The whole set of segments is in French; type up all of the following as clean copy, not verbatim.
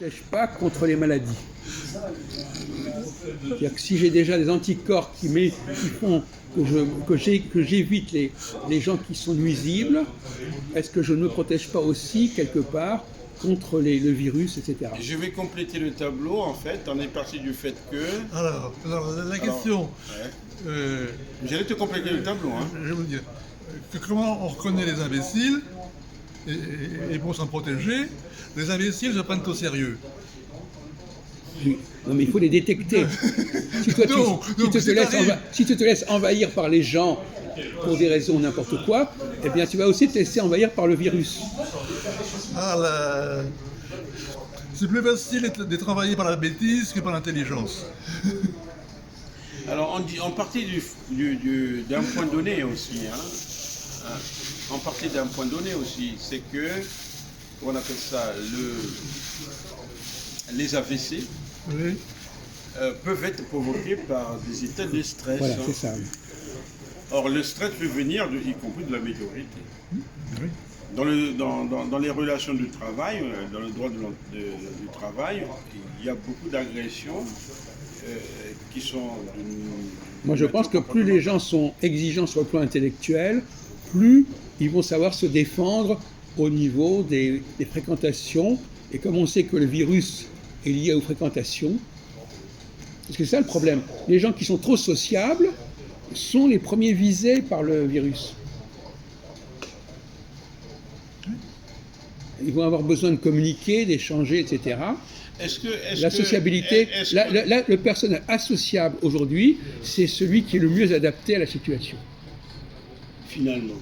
protège pas contre les maladies. C'est-à-dire que si j'ai déjà des anticorps qui font que j'évite les gens qui sont nuisibles, est-ce que je ne me protège pas aussi, quelque part, contre le virus, etc. Je vais compléter le tableau, en fait. On est parti du fait que... Alors la question... J'allais te compléter le tableau. Hein. Je vais vous dire, comment on reconnaît les imbéciles, et pour s'en protéger, les imbéciles se prennent au sérieux. Non mais il faut les détecter. Si tu te laisses envahir par les gens pour des raisons n'importe quoi, eh bien tu vas aussi te laisser envahir par le virus. C'est plus facile d'être envahi par la bêtise que par l'intelligence. Alors on partait d'un point donné aussi. On partait d'un point donné aussi. C'est que, on appelle ça les AVC. Oui. Peuvent être provoqués par des états de stress. Voilà, c'est ça. Or, le stress peut venir, y compris de la météorite. Oui. Dans les relations de travail, dans le droit du travail, il y a beaucoup d'agressions qui sont... Moi, je pense que plus les gens sont exigeants sur le plan intellectuel, plus ils vont savoir se défendre au niveau des fréquentations. Et comme on sait que le virus est lié aux fréquentations, parce que c'est ça le problème. Les gens qui sont trop sociables sont les premiers visés par le virus. Ils vont avoir besoin de communiquer, d'échanger, etc. La sociabilité, le personnage associable aujourd'hui, c'est celui qui est le mieux adapté à la situation. Finalement.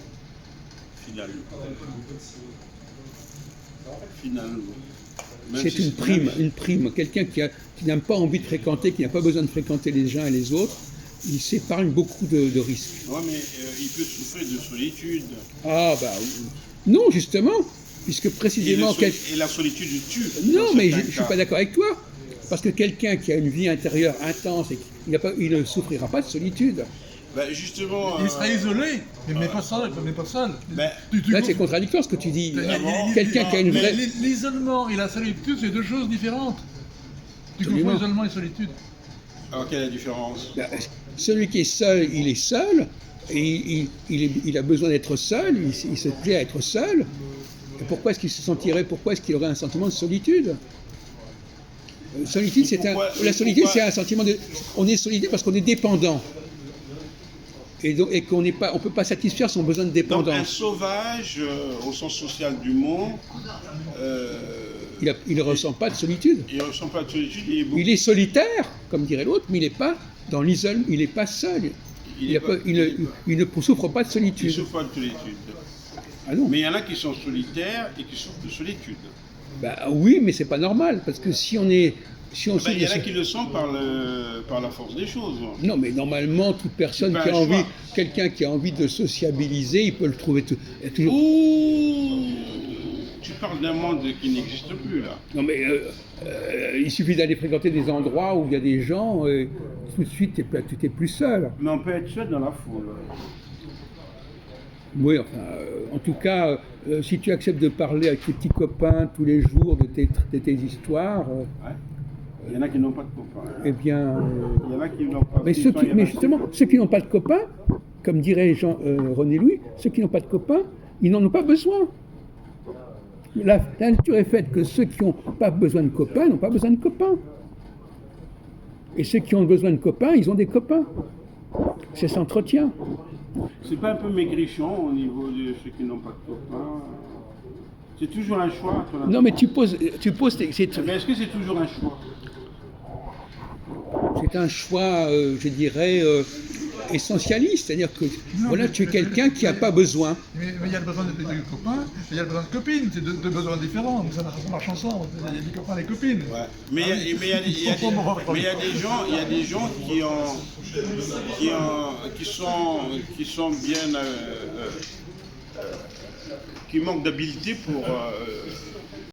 C'est une prime. Quelqu'un qui n'a pas envie de fréquenter, qui n'a pas besoin de fréquenter les uns et les autres, il s'épargne beaucoup de risques. Oui, mais il peut souffrir de solitude. Ah, bah, non, justement, puisque précisément... Et la solitude tue. Non, mais je ne suis pas d'accord avec toi. Parce que quelqu'un qui a une vie intérieure intense, il ne souffrira pas de solitude. Ben justement, il sera isolé, mais pas seul. Là, c'est contradictoire ce que tu dis. Quelqu'un qui a une vraie... L'isolement et la solitude, c'est deux choses différentes. Tu confonds isolement et solitude. Alors, quelle est la différence? Celui qui est seul, il est seul, et il a besoin d'être seul, il se plaît à être seul. Et pourquoi est-ce qu'il se sentirait, pourquoi est-ce qu'il aurait un sentiment de solitude? La solitude, c'est un sentiment de... On est solidaire parce qu'on est dépendant. Et qu'on ne peut pas satisfaire son besoin de dépendance. Donc un sauvage, au sens social du mot, il ne ressent pas de solitude. Il ne ressent pas de solitude. Il est solitaire, comme dirait l'autre, mais il n'est pas dans l'isolement, il n'est pas seul. Il ne souffre pas de solitude. Il ne souffre pas de solitude. Ah non. Mais il y en a qui sont solitaires et qui souffrent de solitude. Bah oui, mais c'est pas normal, parce que si on est... il y en a qui le sont par la force des choses. Non, mais normalement, toute personne qui a envie, quelqu'un qui a envie de sociabiliser, il peut le trouver toujours... Ouh, tu parles d'un monde qui n'existe plus, là. Non, mais il suffit d'aller fréquenter des endroits où il y a des gens, tout de suite, tu n'es plus seul. Mais on peut être seul dans la foule. Oui, enfin, en tout cas, si tu acceptes de parler avec tes petits copains tous les jours de tes histoires... Ouais. Il y en a qui n'ont pas de copains. Eh bien... il y en a qui n'ont pas... Mais justement, ceux qui n'ont pas de copains, comme dirait René Louis, ceux qui n'ont pas de copains, ils n'en ont pas besoin. La nature est faite que ceux qui n'ont pas besoin de copains n'ont pas besoin de copains. Et ceux qui ont besoin de copains, ils ont des copains. Ça s'entretient. C'est pas un peu maigrichon au niveau de ceux qui n'ont pas de copains? C'est toujours un choix. Non, mais tu poses... Mais est-ce que c'est toujours un choix? C'est un choix, je dirais, essentialiste. C'est-à-dire que tu es quelqu'un qui n'a pas besoin. Mais il y a le besoin de copains, il y a le besoin de copines. C'est deux besoins différents. Donc ça marche ensemble. Il y a des copains et des copines. Ouais. Mais il y a des gens qui sont bien... qui manquent d'habileté